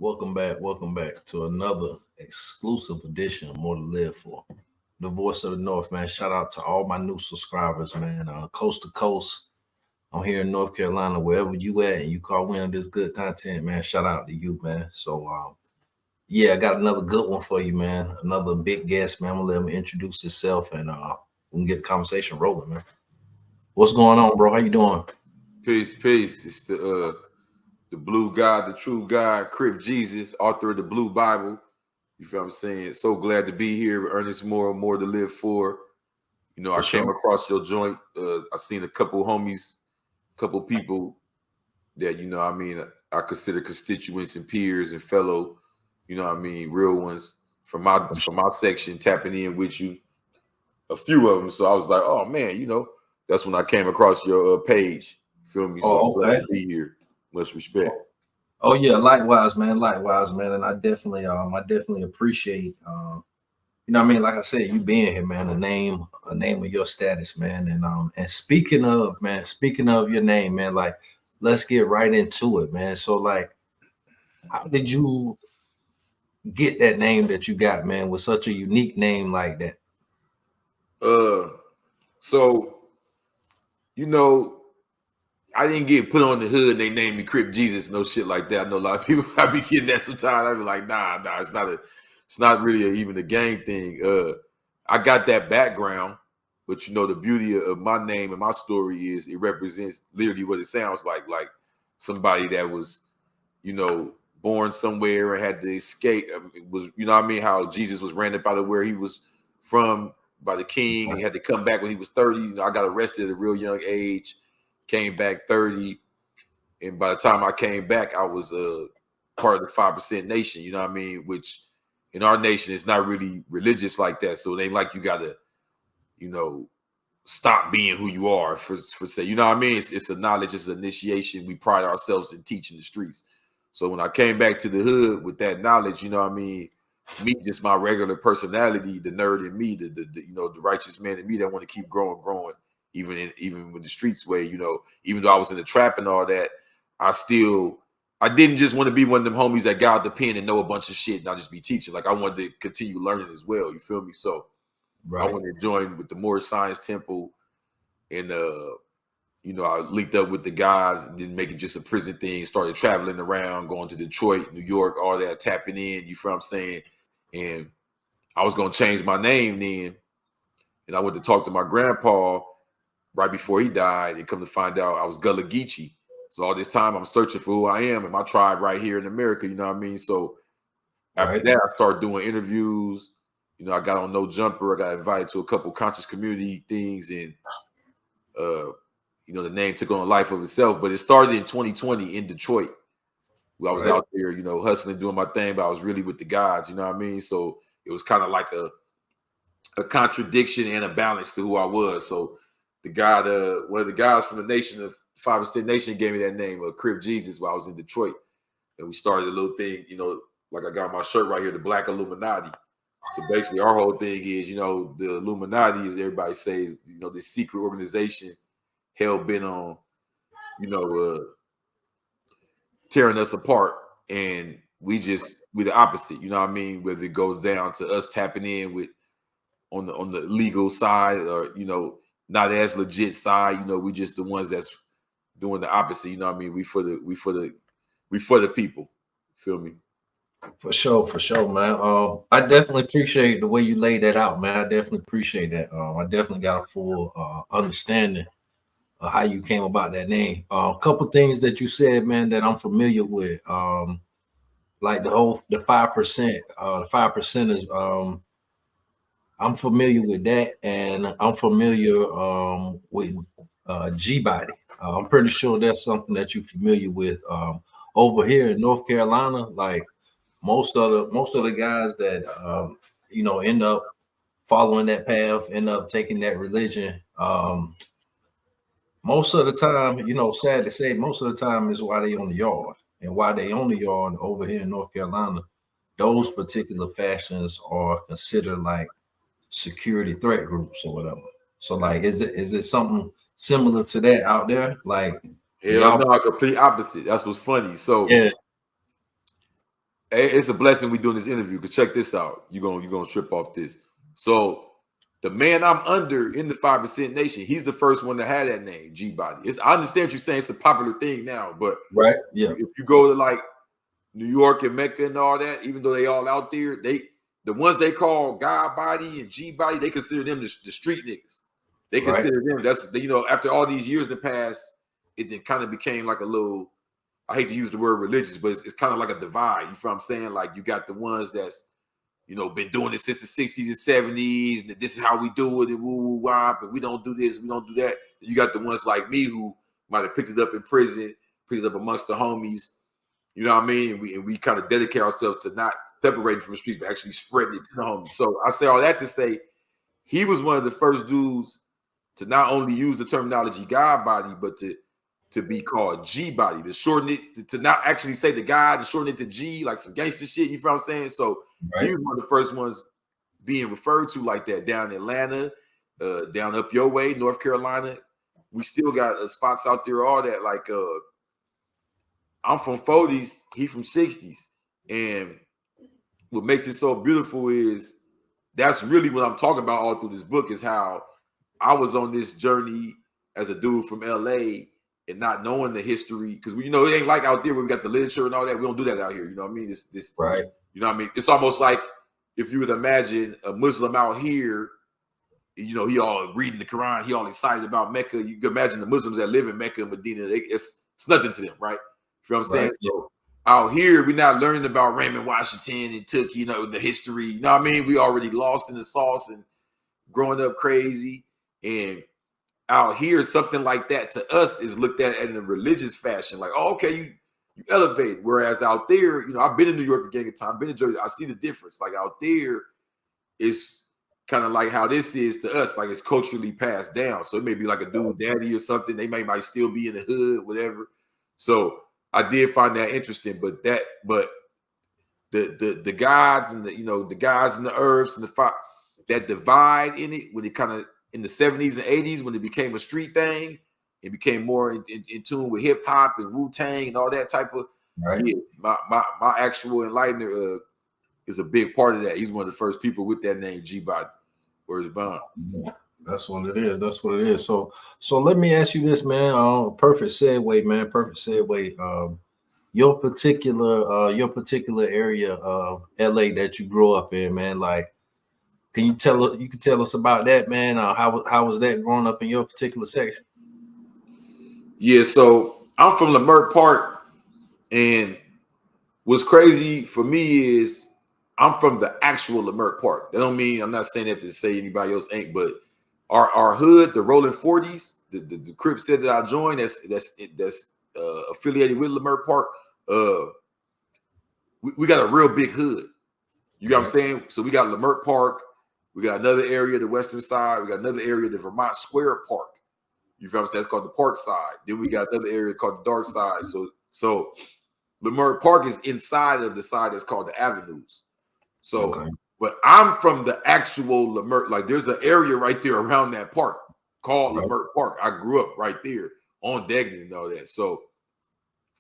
Welcome back to another exclusive edition of More to Live For. The voice of the North, man. Shout out to all my new subscribers, man. Coast to coast. I'm here in North Carolina, wherever you at, and you call in this good content, man. Shout out to you, man. So, yeah, I got another good one for you, man. Another big guest, man. I'm gonna let him introduce himself, and we can get the conversation rolling, man. What's going on, bro? How you doing? Peace. It's the blue God, the true God, Crip Jesus, author of the Blue Bible. You feel what I'm saying? So glad to be here. Ernest more to live for. You know, I came across your joint. I seen a couple homies, couple people that, you know what I mean, I consider constituents and peers and fellow, you know what I mean, real ones from my section tapping in with you. A few of them. So I was like, oh man, you know, that's when I came across your page. Feel me? So I'm glad to be here. Much respect. Oh yeah, likewise, man. And I definitely appreciate, you know what I mean. Like I said, you being here, man. A name of your status, man. And speaking of your name, man. Like, let's get right into it, man. So, like, how did you get that name that you got, man? With such a unique name like that. So, you know, I didn't get put on the hood. They named me Crip Jesus, no shit like that. I know a lot of people. I be getting that sometimes. I be like, nah, it's not really even a gang thing. I got that background, but you know, the beauty of my name and my story is it represents literally what it sounds like somebody that was, you know, born somewhere and had to escape. It was, you know what I mean? How Jesus was ran up out of where he was from by the king. And he had to come back when he was 30. You know, I got arrested at a real young age. Came back 30, and by the time I came back, I was part of the 5% nation. You know what I mean? Which in our nation is not really religious like that. So it ain't like you gotta, you know, stop being who you are for say. You know what I mean? It's a knowledge, it's an initiation. We pride ourselves in teaching the streets. So when I came back to the hood with that knowledge, you know what I mean? Me, just my regular personality, the nerd in me, the you know, the righteous man in me that want to keep growing. Even with the streets way, you know, even though I was in the trap and all that, I didn't just want to be one of them homies that got out the pen and know a bunch of shit and not just be teaching. Like I wanted to continue learning as well. You feel me? So I wanted to join with the Moorish Science Temple, and you know, I linked up with the guys and didn't make it just a prison thing. Started traveling around, going to Detroit, New York, all that, tapping in. You feel what I'm saying? And I was gonna change my name then, and I went to talk to my grandpa right before he died, and come to find out I was Gullah Geechee. So all this time I'm searching for who I am and my tribe right here in America, you know what I mean? So after that, I started doing interviews. You know, I got on No Jumper. I got invited to a couple conscious community things, and you know, the name took on a life of itself. But it started in 2020 in Detroit, where I was out there, you know, hustling, doing my thing, but I was really with the gods, you know what I mean? So it was kind of like a contradiction and a balance to who I was. So the guy, one of the guys from the nation of 5% Nation gave me that name, Crip Jesus, while I was in Detroit. And we started a little thing, you know, like I got my shirt right here, the Black Illuminati. So basically our whole thing is, you know, the Illuminati, as everybody says, you know, this secret organization hell-bent on, you know, tearing us apart. And we the opposite, you know what I mean? Whether it goes down to us tapping in with on the legal side, or, you know, not as legit side, you know, we just the ones that's doing the opposite. You know what I mean? We for the people. Feel me? For sure, man. I definitely appreciate the way you laid that out, man. I definitely appreciate that. I definitely got a full understanding of how you came about that name. A couple things that you said, man, that I'm familiar with. Like the 5%, the 5% is I'm familiar with that, and I'm familiar with G Body. I'm pretty sure that's something that you're familiar with. Over here in North Carolina, like most of the guys that you know, end up following that path, end up taking that religion. Most of the time, you know, sad to say, most of the time is why they on the yard, and why they on the yard over here in North Carolina. Those particular factions are considered like security threat groups or whatever. So like, is it something similar to that out there? Like, hell no, complete opposite. That's what's funny. So yeah, It's a blessing we doing this interview. Cause check this out. You're gonna trip off this. So the man I'm under in the 5% Nation, he's the first one to have that name, G Body. I understand what you're saying, it's a popular thing now, but Right. Yeah. if you go to like New York and Mecca and all that, even though they all out there, the ones they call God Body and G Body, they consider them the street niggas. They consider them, that's, you know, after all these years in the past, it then kind of became like a little, I hate to use the word religious, but it's kind of like a divide. You feel what I'm saying? Like you got the ones that's, you know, been doing it since the 60s and 70s, and this is how we do it, and woo woo wop, and we don't do this, we don't do that. And you got the ones like me who might have picked it up in prison, picked it up amongst the homies. You know what I mean? And we kind of dedicate ourselves to not separating from the streets, but actually spreading it to the homies. So I say all that to say he was one of the first dudes to not only use the terminology God Body, but to be called G Body, to shorten it, to not actually say the God, to shorten it to G, like some gangster shit. You feel what I'm saying? So he was one of the first ones being referred to like that down in Atlanta, down up your way, North Carolina. We still got spots out there, all that. Like I'm from 40s, he from 60s. And what makes it so beautiful is that's really what I'm talking about all through this book, is how I was on this journey as a dude from LA and not knowing the history, because you know, it ain't like out there where we got the literature and all that. We don't do that out here. You know what I mean? This Right. You know what I mean? It's almost like if you would imagine a Muslim out here, you know, he all reading the Quran, he all excited about Mecca. You can imagine the Muslims that live in Mecca and Medina, it's nothing to them, right? You know what I'm saying? Right. So out here, we're not learning about Raymond Washington and took, you know, the history. You know what I mean? We already lost in the sauce and growing up crazy. And out here, something like that to us is looked at in a religious fashion. Like, oh, okay, you elevate. Whereas out there, you know, I've been in New York a gang of time, been in Jersey. I see the difference. Like out there, it's kind of like how this is to us. Like it's culturally passed down. So it may be like a dude daddy or something. They might still be in the hood, whatever. So I did find that interesting. But the gods and the, you know, the gods and the earths and the fire, that divide in it, when it kind of in the 70s and 80s, when it became a street thing, it became more in tune with hip hop and Wu-Tang and all that type of. Right. Yeah, my actual enlightener is a big part of that. He's one of the first people with that name, G Body. Where's Bond? That's what it is. That's what it is. So let me ask you this, man. Perfect segue, man. Perfect segue. Your particular area of LA that you grew up in, man. Like, can you tell us about that, man? How was that growing up in your particular section? Yeah, so I'm from Leimert Park, and what's crazy for me is I'm from the actual Leimert Park. That don't mean, I'm not saying that to say anybody else ain't, but our hood, the Rolling 40s, the Crip set that I joined, that's affiliated with Leimert Park. We got a real big hood. You know what I'm saying? So we got Leimert Park. We got another area, the western side. We got another area, the Vermont Square Park. You feel what I'm saying? It's called the Park Side. Then we got another area called the Dark Side. So Leimert Park is inside of the side that's called the Avenues. So, but I'm from the actual Leimert. Like, there's an area right there around that park called Leimert Park. I grew up right there on Degnan and all that. So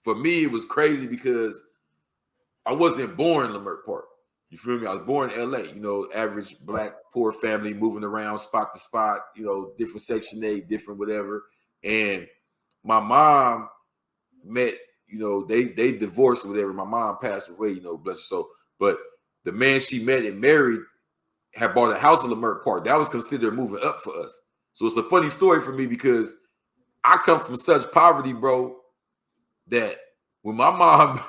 for me, it was crazy because I wasn't born in Leimert Park. You feel me? I was born in LA, you know, average black, poor family moving around spot to spot, you know, different Section 8, different whatever. And my mom met, you know, they divorced, whatever. My mom passed away, you know, bless her soul. But the man she met and married had bought a house in Leimert Park. That was considered moving up for us. So it's a funny story for me because I come from such poverty, bro, that when my mom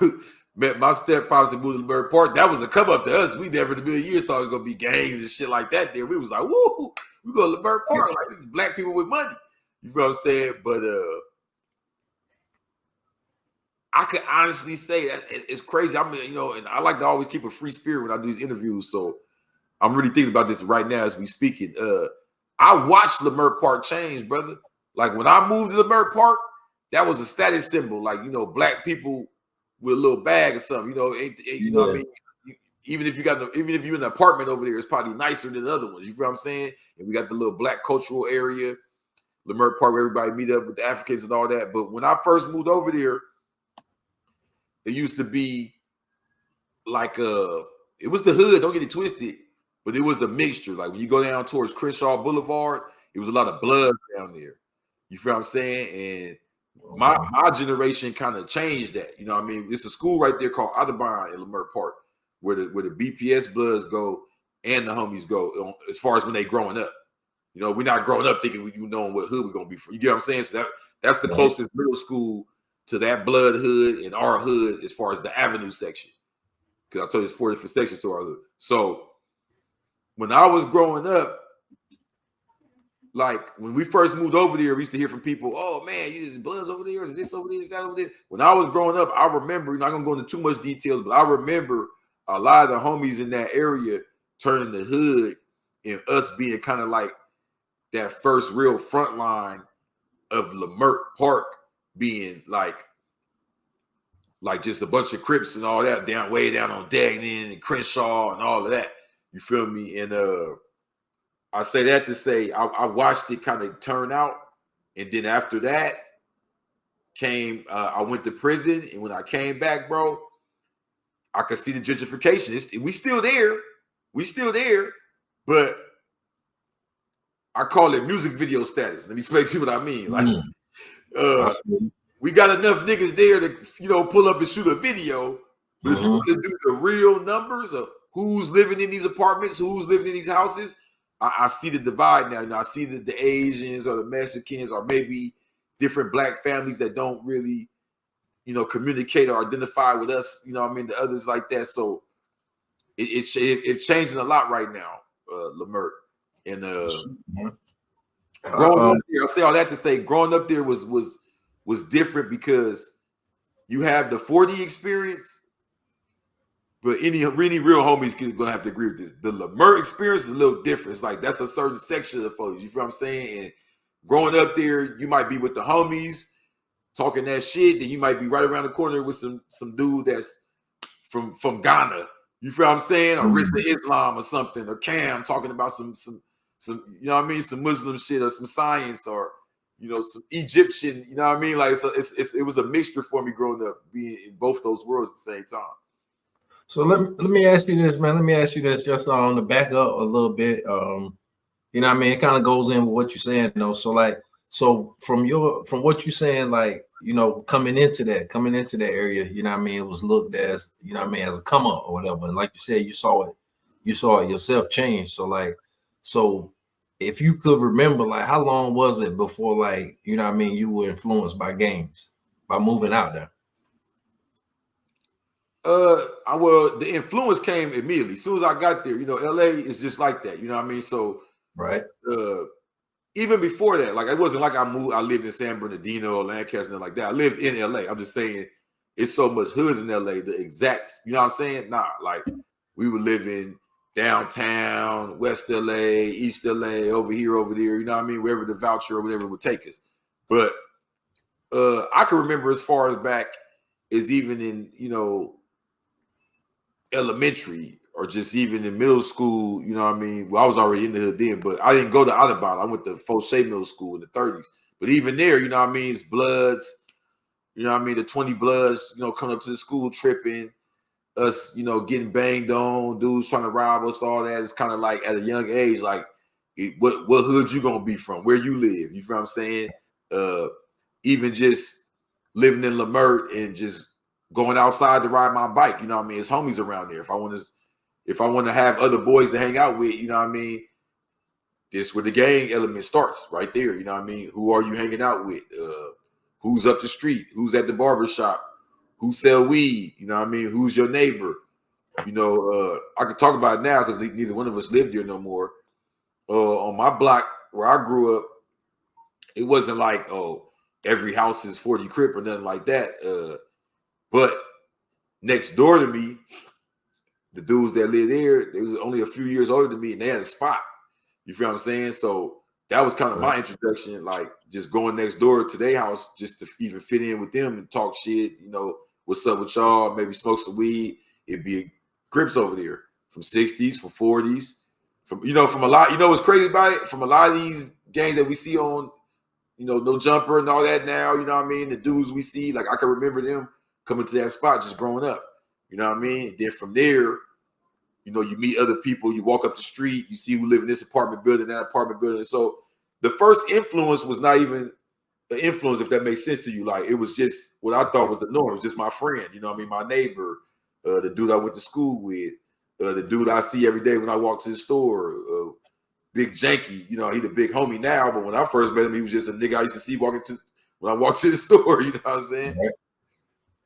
met my step-pops and moved to Leimert Park, that was a come up to us. We never in a million years thought it was gonna be gangs and shit like that there. We was like, woo, we go to Leimert Park. Like, this is black people with money. You know what I'm saying? But I could honestly say that it's crazy. I mean, you know, and I like to always keep a free spirit when I do these interviews. So I'm really thinking about this right now as we speaking. I watched Leimert Park change, brother. Like, when I moved to Leimert Park, that was a status symbol. Like, you know, black people with a little bag or something. You know, you know what I mean? Even if you're in an apartment over there, it's probably nicer than the other ones. You feel what I'm saying? And we got the little black cultural area, Leimert Park, where everybody meet up with the Africans and all that. But when I first moved over there, it used to be like it was the hood, don't get it twisted, but it was a mixture. Like when you go down towards Crenshaw Boulevard, it was a lot of blood down there. You feel what I'm saying? And my generation kind of changed that. You know what I mean? It's a school right there called Audubon in Leimert Park, where the BPS Bloods go and the homies go, as far as when they growing up. You know, we're not growing up thinking we knowing what hood we're gonna be from. You get what I'm saying? So that's the closest middle school to that blood hood and our hood as far as the avenue section. Because I told you it's 4 different sections to our hood. So when I was growing up, like when we first moved over there, we used to hear from people, "Oh man, you just Bloods over there, is this over there, is that over there?" When I was growing up, I remember, you're not gonna go into too much details, but I remember a lot of the homies in that area turning the hood and us being kind of like that first real front line of Leimert Park being like just a bunch of Crips and all that down way down on Dagnan and Crenshaw and all of that. You feel me? And I say that to say I watched it kind of turn out, and then after that came I went to prison, and when I came back, bro, I could see the gentrification. We still there, but I call it music video status. Let me explain to you what I mean. Like, we got enough niggas there to pull up and shoot a video, but if you want to do the real numbers of who's living in these apartments, who's living in these houses, I see the divide now. I see the Asians or the Mexicans or maybe different black families that don't really, communicate or identify with us. You know what I mean? The others like that. So it's changing a lot right now, Leimert. And growing up there, I say all that to say, growing up there was different because you have the 40 experience. But any real homies gonna have to agree with this. The Leimert experience is a little different. It's like that's a certain section of the folks. You feel what I'm saying? And growing up there, you might be with the homies talking that shit. Then you might be right around the corner with some dude that's from Ghana. You feel what I'm saying? Or Rizza Islam or something. Or Cam talking about some you know what I mean? Some Muslim shit or some science or some Egyptian. You know what I mean? Like so it was a mixture for me growing up, being in both those worlds at the same time. So let me ask you this, man. Let me ask you this just on the back up a little bit. You know what I mean? It kind of goes in with what you're saying, though. So from what you're saying, like, coming into that area, you know what I mean, it was looked as, as a come up or whatever. And like you said, you saw it yourself change. So if you could remember, like, how long was it before, like, you know what I mean, you were influenced by gangs, by moving out there? Well, the influence came immediately. As soon as I got there, LA is just like that. You know what I mean? So, right. Even before that, like, it wasn't like I lived in San Bernardino or Lancaster, nothing like that. I lived in LA. I'm just saying it's so much hoods in LA, the exact, you know what I'm saying? Nah, like, we were living downtown, West LA, East LA, over here, over there, you know what I mean? Wherever the voucher or whatever would take us. But I can remember as far as back as even in, elementary or just even in middle school, you know what I mean? Well, I was already in the hood then, but I didn't go to Audubon. I went to Fauché Middle School in the 30s. But even there, you know what I mean? It's Bloods, you know what I mean? The 20 Bloods, coming up to the school tripping, us, getting banged on, dudes trying to rob us, all that. It's kind of like at a young age, like, what hood you gonna be from? Where you live? You feel what I'm saying? Even just living in Leimert and just going outside to ride my bike, you know what I mean? It's homies around there. If I want to have other boys to hang out with, you know what I mean? This where the gang element starts right there, you know what I mean? Who are you hanging out with? Who's up the street? Who's at the barbershop? Who sell weed? You know what I mean? Who's your neighbor? I could talk about it now because neither one of us lived there no more. On my block where I grew up, it wasn't like, every house is 40 Crip or nothing like that. But next door to me, the dudes that lived there, they was only a few years older than me, and they had a spot. You feel what I'm saying? So that was kind of my introduction, like just going next door to their house just to even fit in with them and talk shit. What's up with y'all? Maybe smoke some weed. It'd be Crips over there from 60s, from 40s, from a lot. What's crazy about it? From a lot of these gangs that we see on, No Jumper and all that now. You know what I mean? The dudes we see, like I can remember them coming to that spot just growing up. You know what I mean? Then from there, you know, you meet other people, you walk up the street, you see who live in this apartment building, that apartment building. So the first influence was not even the influence, if that makes sense to you. Like, it was just what I thought was the norm. It was just my friend, you know what I mean? My neighbor, the dude I went to school with, the dude I see every day when I walk to the store, Big Janky. You know, he the big homie now, but when I first met him, he was just a nigga I used to see when I walked to the store, you know what I'm saying? Right.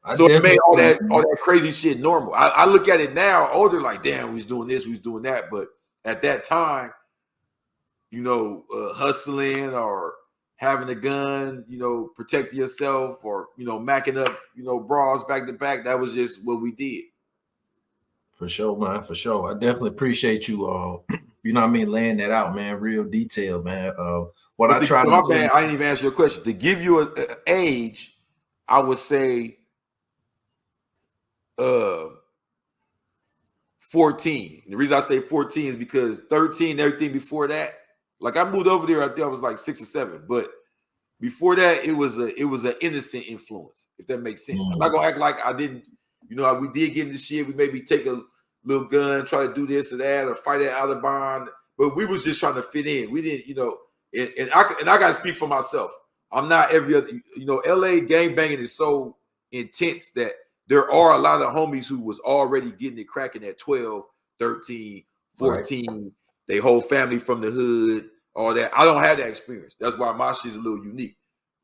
I So it made all definitely that crazy shit normal. I look at it now, older, like, damn, we was doing this, we was doing that. But at that time, you know, hustling or having a gun, you know, protecting yourself, or, you know, macking up, you know, bras back to back. That was just what we did. For sure, man. For sure. I definitely appreciate you. You know what I mean, laying that out, man. Real detail, man. What I But try to my do. bad, I didn't even answer your question. To give you an age, I would say 14. And the reason I say 14 is because 13, everything before that, like, I moved over there, I think I was like 6 or 7. But before that, it was an innocent influence, if that makes sense. I'm not gonna act like I didn't, you know, we did get into shit. We maybe take a little gun, try to do this or that, or fight at Alabama, but we was just trying to fit in. We didn't, you know, and I gotta speak for myself. I'm not every other, you know, LA gang banging is so intense that there are a lot of homies who was already getting it cracking at 12, 13, 14. Right. They whole family from the hood, all that. I don't have that experience. That's why my shit's a little unique.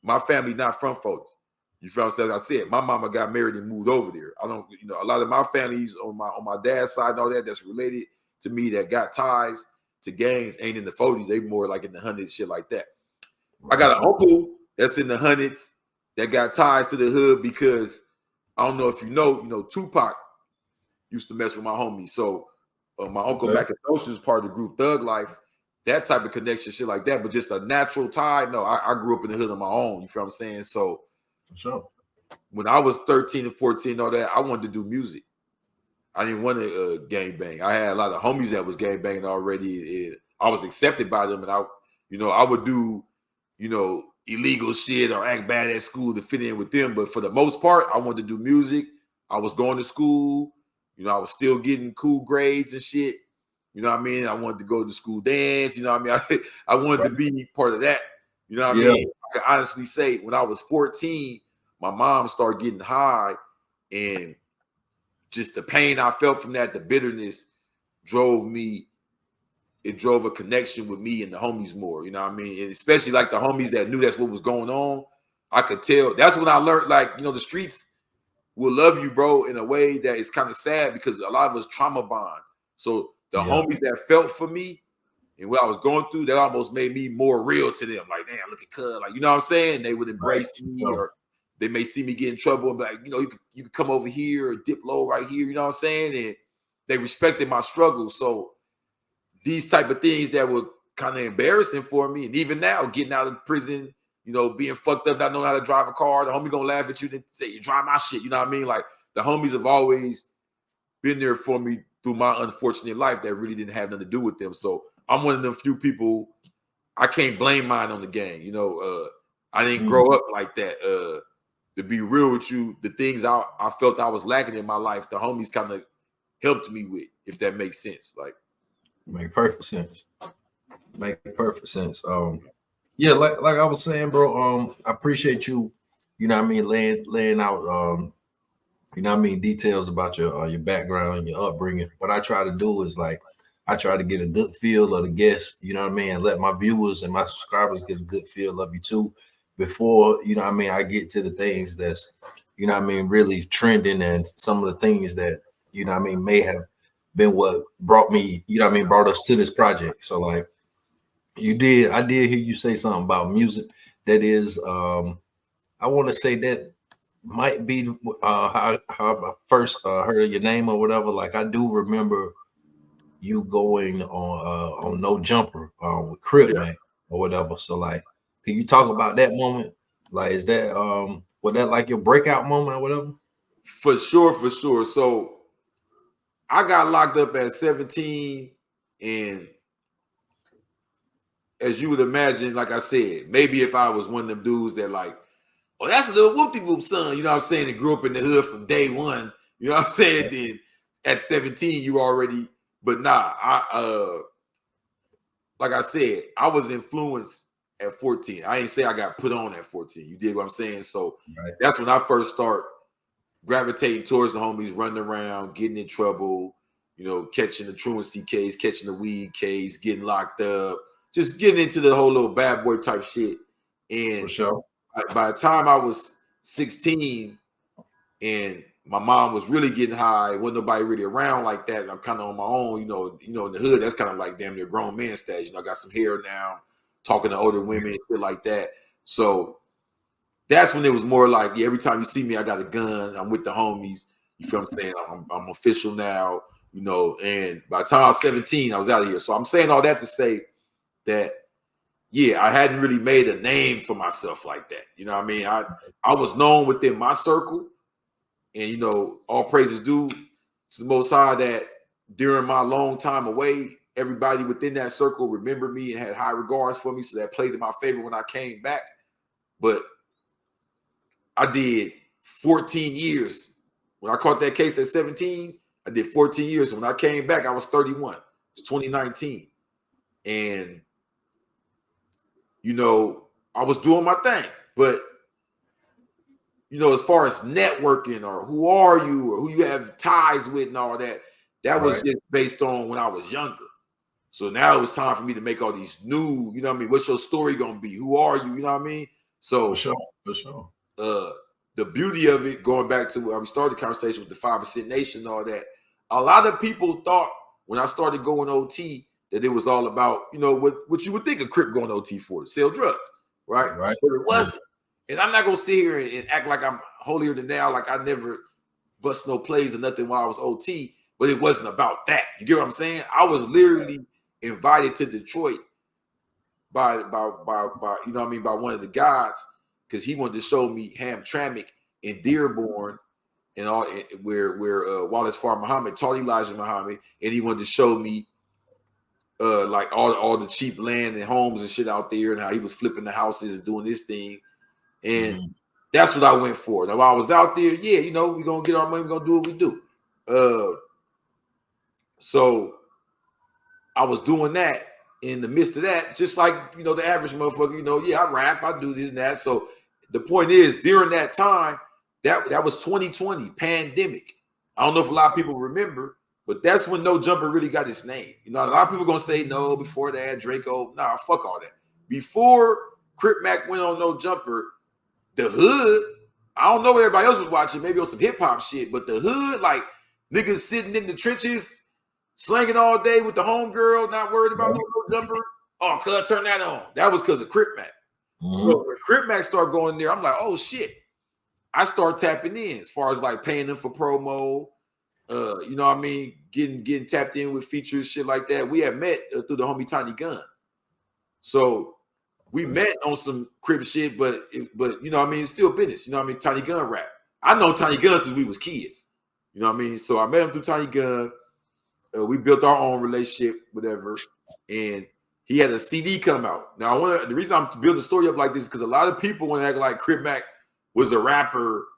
My family not from folks. You feel what I'm saying? As I said, my mama got married and moved over there. I don't, you know, a lot of my families on my dad's side and all that that's related to me that got ties to gangs ain't in the 40s. They more like in the hundreds, shit like that. I got an uncle that's in the hundreds that got ties to the hood because I don't know if you know, Tupac used to mess with my homie. So my uncle Macadocious is part of the group Thug Life. That type of connection, shit like that, but just a natural tie. No, I grew up in the hood on my own. You feel what I'm saying? So, for sure. When I was 13 and 14, all that, I wanted to do music. I didn't want to gang bang. I had a lot of homies that was gang banging already. I was accepted by them, and I would do, illegal shit or act bad at school to fit in with them. But for the most part, I wanted to do music. I was going to school. I was still getting cool grades and shit. You know what I mean? I wanted to go to school dance. You know what I mean? I wanted to be part of that. You know what I mean? I can honestly say when I was 14, my mom started getting high, and just the pain I felt from that, the bitterness drove a connection with me and the homies more. You know what I mean? And especially like the homies that knew that's what was going on. I could tell. That's when I learned, like, the streets will love you, bro, in a way that is kind of sad because a lot of us trauma bond. So the homies that felt for me and what I was going through, that almost made me more real to them. Like, damn, look at cuz. Like, you know what I'm saying? They would embrace me, or they may see me get in trouble and be like, you could come over here or dip low right here. You know what I'm saying? And they respected my struggle. So these type of things that were kind of embarrassing for me. And even now, getting out of prison, being fucked up, not knowing how to drive a car, the homie gonna laugh at you and say, you drive my shit. You know what I mean? Like, the homies have always been there for me through my unfortunate life that really didn't have nothing to do with them. So I'm one of them few people. I can't blame mine on the gang. I didn't grow up like that. To be real with you, the things I felt I was lacking in my life, the homies kind of helped me with, if that makes sense. Like, make perfect sense. Make perfect sense. Yeah, like I was saying, bro. I appreciate you. You know what I mean, laying out. You know what I mean, details about your background and your upbringing. What I try to do is, like, I try to get a good feel of the guests. You know what I mean, and let my viewers and my subscribers get a good feel of you too, before I get to the things that's really trending, and some of the things that may have been what brought me brought us to this project. So, like, I did hear you say something about music. That is, I want to say that might be how I first heard of your name or whatever. Like, I do remember you going on No Jumper with Crip, man, or whatever. So, like, can you talk about that moment? Like, is that was that like your breakout moment or whatever? For sure. So I got locked up at 17, and as you would imagine, like I said, maybe if I was one of them dudes that, like, oh, that's a little whoop-de-whoop son, you know what I'm saying, that grew up in the hood from day one, You know what I'm saying? Then at 17, you already, but nah, like I said, I was influenced at 14. I ain't say I got put on at 14. You dig what I'm saying? So that's when I first start gravitating towards the homies, running around, getting in trouble, you know, catching the truancy case, catching the weed case, getting locked up, just getting into the whole little bad boy type shit. And For sure. by the time I was 16 and my mom was really getting high, wasn't nobody really around like that. I'm kind of on my own, you know, in the hood, that's kind of like damn near grown man stage. You know, I got some hair now, talking to older women, shit like that. So that's when it was more like, yeah, every time you see me, I got a gun. I'm with the homies. You feel what I'm saying? I'm official now, you know. And by the time I was 17, I was out of here. So I'm saying all that to say that, yeah, I hadn't really made a name for myself like that. You know what I mean? I was known within my circle. And, you know, all praises due to the Most High that during my long time away, everybody within that circle remembered me and had high regards for me. So that played in my favor when I came back. But I did 14 years. When I caught that case at 17, I did 14 years. When I came back, I was 31. It's 2019. And, you know, I was doing my thing. But, you know, as far as networking or who are you or who you have ties with and all that, that was just based on when I was younger. So now it was time for me to make all these new, you know what I mean? What's your story going to be? Who are you? You know what I mean? So For sure. The beauty of it, going back to where we started the conversation with the 5% Nation and all that, a lot of people thought when I started going OT that it was all about, you know, what you would think a Crip going OT for, to sell drugs, right? But it wasn't. And I'm not going to sit here and act like I'm holier than thou, like I never bust no plays or nothing while I was OT, but it wasn't about that. You get what I'm saying? I was literally invited to Detroit by you know what I mean, by one of the guys, because he wanted to show me Hamtramck in Dearborn and all, where Wallace Farr Muhammad taught Elijah Muhammad, and he wanted to show me like all the cheap land and homes and shit out there, and how he was flipping the houses and doing this thing. And that's what I went for. Now, while I was out there, yeah, you know, we're gonna get our money, we're gonna do what we do. So I was doing that. In the midst of that, just like, you know, the average motherfucker, you know, yeah, I rap, I do this and that. So the point is, during that time, that was 2020, pandemic. I don't know if a lot of people remember, but that's when No Jumper really got his name. You know, a lot of people gonna say no before that, Draco. Nah, fuck all that. Before Crip Mac went on No Jumper, the hood, I don't know what everybody else was watching, maybe on some hip hop shit, but the hood, like niggas sitting in the trenches, slanging all day with the homegirl, not worried about no jumper. Oh, cuz turn that on. That was because of Crip Mac. So when Crip Mac started going there, I'm like, oh shit. I start tapping in as far as like paying them for promo. You know what I mean? Getting tapped in with features, shit like that. We had met through the homie Tiny Gun. So we met on some Crip shit, but you know what I mean? It's still business. You know what I mean? Tiny Gun rap. I know Tiny Gun since we was kids. You know what I mean? So I met him through Tiny Gun. We built our own relationship, whatever, and he had a CD come out. Now, the reason I'm building the story up like this is because a lot of people want to act like Crip Mac was a rapper,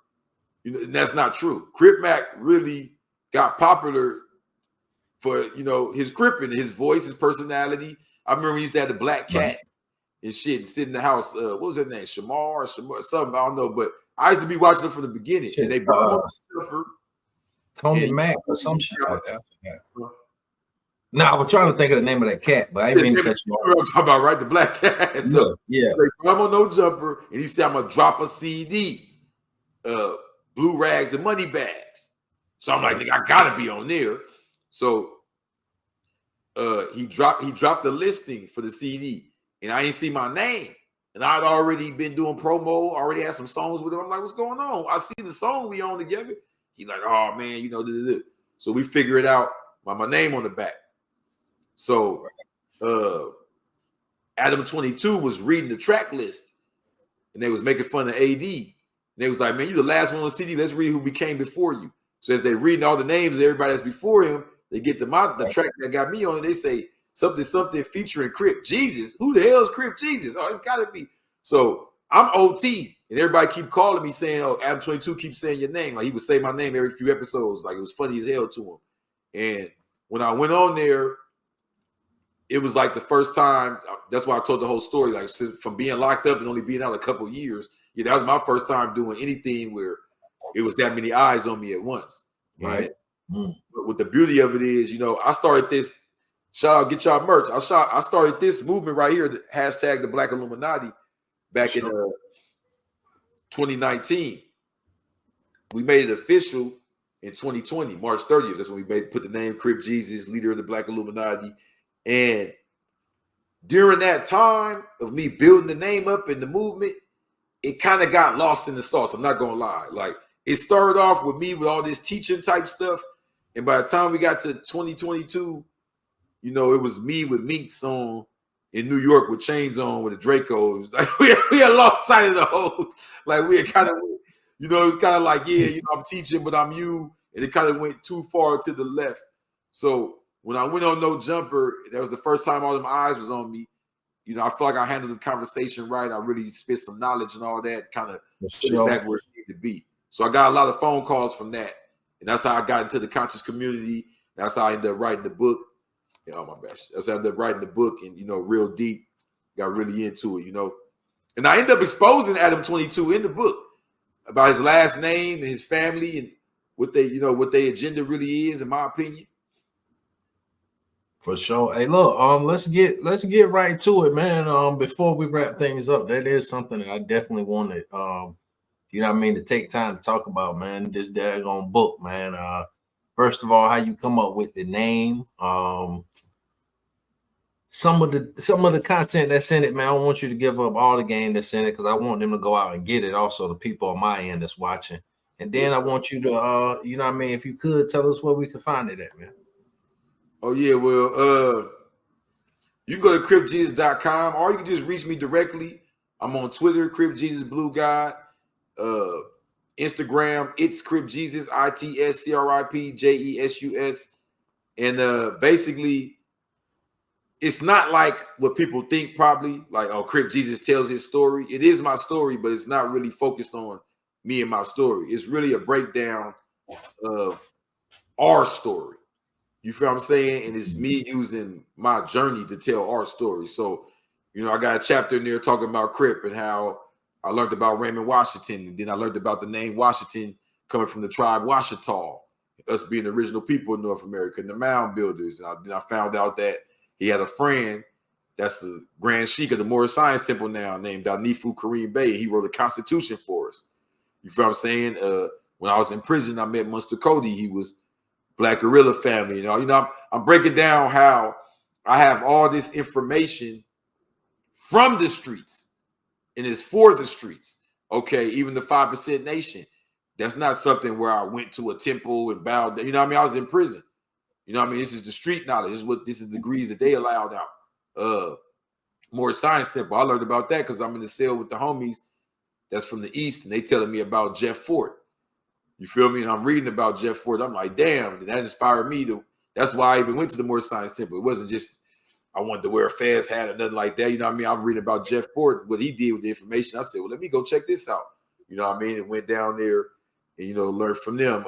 you know, and that's not true. Crip Mac really got popular for, you know, his Crippin', his voice, his personality. I remember he used to have the black cat and shit and sit in the house. What was that name? Shamar, something, I don't know, but I used to be watching it from the beginning, and they brought him Tony Mac or some shit like that. No, I was trying to think of the name of that cat, but I didn't mean to cut you off. I'm talking about, right? The black cat. So, yeah. So I'm on No Jumper, and he said, I'm gonna drop a CD, Blue Rags and Money Bags. So I'm like, nigga, I gotta be on there. So he dropped the listing for the CD, and I didn't see my name. And I'd already been doing promo, already had some songs with him. I'm like, what's going on? I see the song we on together. He's like, oh man, you know, so we figure it out by my name on the back. So Adam 22 was reading the track list, and they was making fun of AD. And they was like, man, you the last one on the CD. Let's read who became before you. So as they reading all the names of everybody that's before him, they get the track that got me on it. They say something featuring Crip Jesus. Who the hell is Crip Jesus? Oh, it's got to be. So I'm OT. And everybody keep calling me saying, "Oh, Adam 22 keeps saying your name." Like he would say my name every few episodes. Like it was funny as hell to him. And when I went on there, it was like the first time. That's why I told the whole story. Like from being locked up and only being out a couple of years, yeah, that was my first time doing anything where it was that many eyes on me at once. Right. And but what the beauty of it is, you know, I started this. Shout out, get y'all merch. I started this movement right here, the hashtag the Black Illuminati, back in 2019. We made it official in 2020, March 30th. That's when we put the name Crip Jesus, leader of the Black Illuminati. And during that time of me building the name up in the movement, it kind of got lost in the sauce. I'm not gonna lie. Like it started off with me with all this teaching type stuff, and by the time we got to 2022, you know, it was me with minks on in New York with chains on with a Draco. It was like we had lost sight of the whole. Like we had kind of, you know, it was kind of like, yeah, you know, I'm teaching, but I'm you, and it kind of went too far to the left. So when I went on No Jumper, that was the first time all them eyes was on me. You know, I feel like I handled the conversation right. I really spit some knowledge and all that, kind of put it back where it needed to be. So I got a lot of phone calls from that. And that's how I got into the conscious community. That's how I ended up writing the book. Oh, my best. That's how I ended up writing the book and, you know, real deep. Got really into it, you know. And I ended up exposing Adam 22 in the book about his last name and his family and what they, you know, what their agenda really is, in my opinion. For sure. Hey, look, let's get right to it, man. Before we wrap things up, that is something that I definitely wanted, you know what I mean, to take time to talk about, man. This daggone book, man. First of all, how you come up with the name, some of the content that's in it, man. I don't want you to give up all the game that's in it because I want them to go out and get it. Also, the people on my end that's watching, and then I want you to, you know what I mean, if you could tell us where we can find it at, man. Oh yeah, well, you can go to cripjesus.com, or you can just reach me directly. I'm on Twitter, Crip Jesus Blue God. Instagram, it's Crip Jesus, ITSCRIPJESUS. And basically, it's not like what people think probably, like, oh, Crip Jesus tells his story. It is my story, but it's not really focused on me and my story. It's really a breakdown of our story. You feel what I'm saying? And it's me using my journey to tell our story. So, you know, I got a chapter in there talking about Crip and how I learned about Raymond Washington. And then I learned about the name Washington coming from the tribe Washita, us being the original people in North America and the mound builders. And then I found out that he had a friend that's the Grand Sheik of the Moorish Science Temple now, named Danifu Kareem Bey. He wrote a constitution for us. You feel what I'm saying? When I was in prison, I met Munster Cody. He was Black Guerrilla family. You know, I'm breaking down how I have all this information from the streets, and it's for the streets. Okay, even the 5% Nation. That's not something where I went to a temple and bowed down. You know what I mean? I was in prison. You know what I mean? This is the street knowledge. This is the degrees that they allowed out. More Science Temple. I learned about that because I'm in the cell with the homies that's from the East, and they telling me about Jeff Fort. You feel me? And I'm reading about Jeff Fort. I'm like, damn, that inspired me to. That's why I even went to the Moorish Science Temple. It wasn't just I wanted to wear a fast hat or nothing like that. You know what I mean? I'm reading about Jeff Fort, what he did with the information. I said, well, let me go check this out. You know what I mean? And went down there and, you know, learned from them.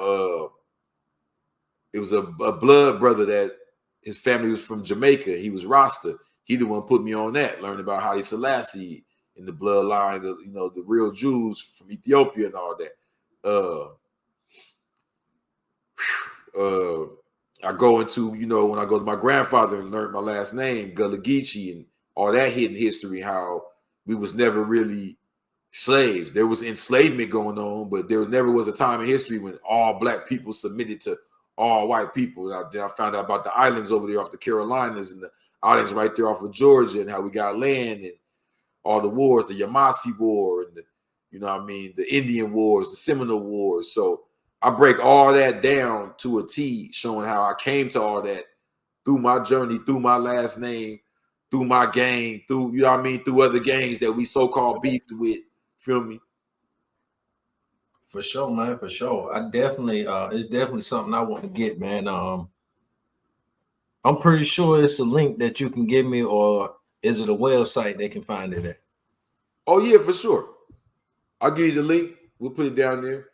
It was a blood brother that his family was from Jamaica. He was Rasta. He the one put me on that, learning about Haile Selassie and the bloodline, you know, the real Jews from Ethiopia and all that. I go into, you know, when I go to my grandfather and learn my last name, Gullah Geechee, and all that hidden history, how we was never really slaves. There was enslavement going on, but there never was a time in history when all black people submitted to all white people. Then I found out about the islands over there off the Carolinas and the islands right there off of Georgia and how we got land and all the wars, the Yamasee War and the, you know what I mean, the Indian Wars, the Seminole Wars. So I break all that down to a T, showing how I came to all that through my journey, through my last name, through my gang, through, you know what I mean, through other gangs that we so-called beefed with. Feel me? For sure, man. For sure. I definitely, it's definitely something I want to get, man. I'm pretty sure it's a link that you can give me, or is it a website they can find it at? Oh yeah, for sure. I'll give you the link. We'll put it down there.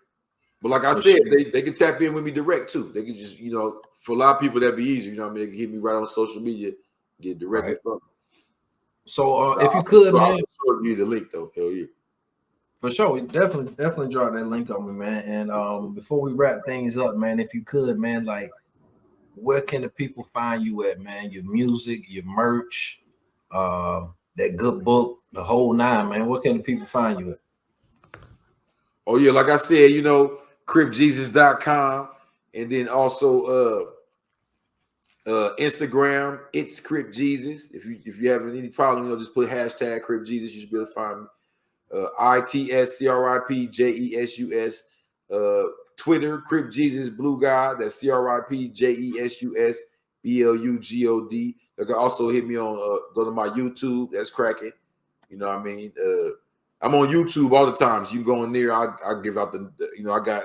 But like I For said, sure. they can tap in with me direct too. They can just, for a lot of people that'd be easier. You know what I mean? They can hit me right on social media, get directly Right. from me. So if you could, I'll man, give you the link though. Hell yeah. for sure, definitely drop that link on me, man. And before we wrap things up, man, if you could, man, like where can the people find you at, man? Your music, your merch, that good book, the whole nine, man. Where can the people find you at? Oh yeah, like I said, cripjesus.com, and then also Instagram, it's Crip Jesus. If you have any problem, just put hashtag Crip Jesus. You should be able to find me. ITSCRIPJESUS. Twitter, Crip Jesus Blue God. That's CRIPJESUS BLUGOD. You can also hit me on go to my YouTube. That's cracking. You know what I mean? I'm on YouTube all the time. So you can go in there. I give out I got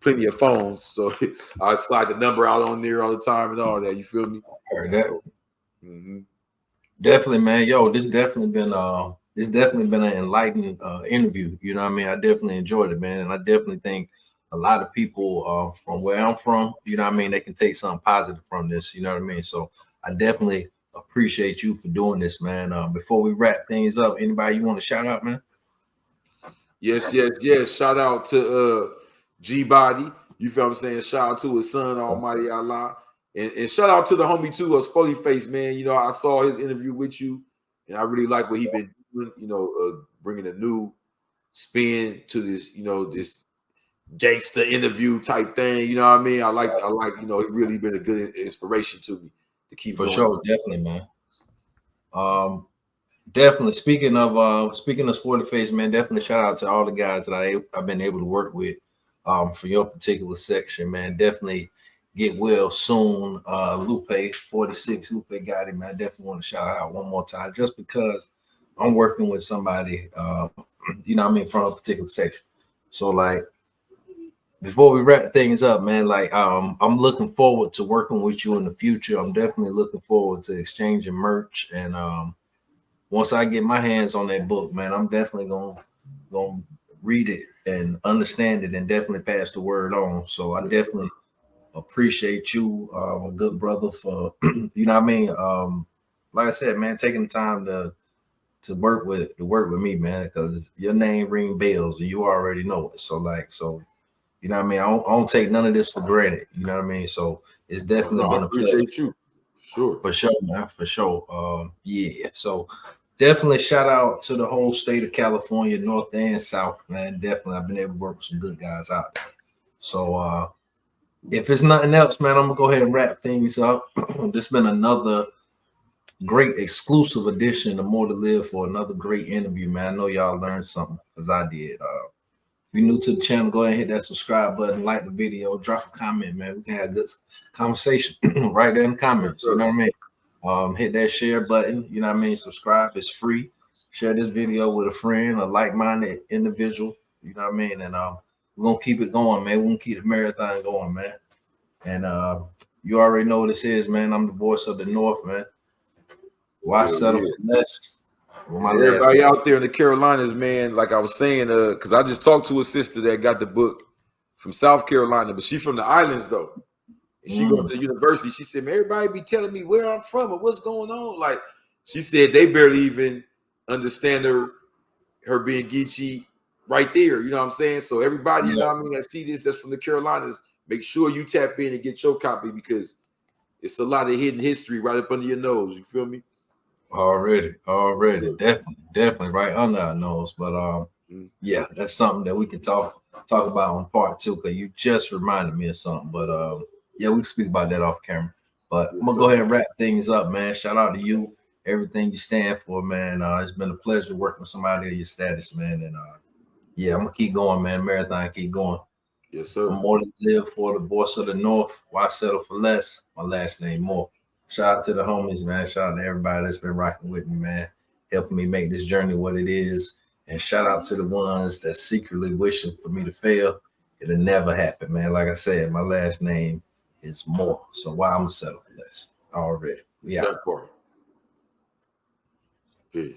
plenty of phones, so I slide the number out on there all the time and all that. You feel me? Heard that. Mm-hmm. Definitely, man. Yo, this definitely been an enlightening interview. You know what I mean? I definitely enjoyed it, man. And I definitely think a lot of people from where I'm from, you know what I mean, they can take something positive from this, you know what I mean? So I definitely appreciate you for doing this, man. Before we wrap things up, anybody you want to shout out, man? Yes. Shout out to G Body. You feel what I'm saying? Shout out to his son, Almighty Allah. And shout out to the homie too, Spotty Face, man. I saw his interview with you, and I really like what he been doing, bringing a new spin to this, this gangster interview type thing. You know what I mean? I like, he really been a good inspiration to me to keep For going. sure, definitely, man. Definitely. Speaking of Sporty Face, man, definitely shout out to all the guys that I've been able to work with for your particular section, man. Definitely get well soon. Lupe 46, Lupe got him, man. I definitely want to shout out one more time just because I'm working with somebody, you know what I mean, from a particular section. So like before we wrap things up, man, like I'm looking forward to working with you in the future. I'm definitely looking forward to exchanging merch and once I get my hands on that book, man, I'm definitely gonna read it and understand it and definitely pass the word on. So I definitely appreciate you, a good brother, for you know what I mean. Like I said, man, taking the time to work with me, man, because your name ring bells and you already know it. So you know what I mean. I don't take none of this for granted. You know what I mean. So it's definitely been I a pleasure. appreciate you. Sure. For sure, man. For sure. Yeah. So definitely shout out to the whole state of California, North and South, man. Definitely. I've been able to work with some good guys out there. So if it's nothing else, man, I'm gonna go ahead and wrap things up. This been another great exclusive edition of More to Live for another great interview, man. I know y'all learned something because I did. If you're new to the channel, go ahead and hit that subscribe button, like the video, drop a comment, man. We can have a good conversation right there in the comments. You know what I mean? Hit that share button. You know what I mean? Subscribe. It's free. Share this video with a friend, a like-minded individual. You know what I mean? And we're gonna keep it going, man. We're gonna keep the marathon going, man. And you already know what this is, man. I'm the voice of the North, man. Why settle for less? Everybody out there in the Carolinas, man, like I was saying, because I just talked to a sister that got the book from South Carolina, but she's from the islands though. And she goes to the university. She said, man, everybody be telling me where I'm from or what's going on. Like she said, they barely even understand her being Geechee right there. You know what I'm saying? So everybody, you know what I mean, that see this that's from the Carolinas, make sure you tap in and get your copy because it's a lot of hidden history right up under your nose. You feel me? Already, definitely right under our nose. But yeah, that's something that we can talk about on part two because you just reminded me of something. But yeah, we can speak about that off camera. But I'm gonna go ahead and wrap things up, man. Shout out to you, everything you stand for, man. It's been a pleasure working with somebody of your status, man. And yeah, I'm gonna keep going, man. Marathon, keep going. Yes, sir. More to live for, the voice of the North. Why settle for less? My last name More. Shout out to the homies, man. Shout out to everybody that's been rocking with me, man, helping me make this journey what it is. And shout out to the ones that secretly wishing for me to fail. It'll never happen, man. Like I said, my last name is More. So why I'm gonna settle for less already? Yeah. Peace.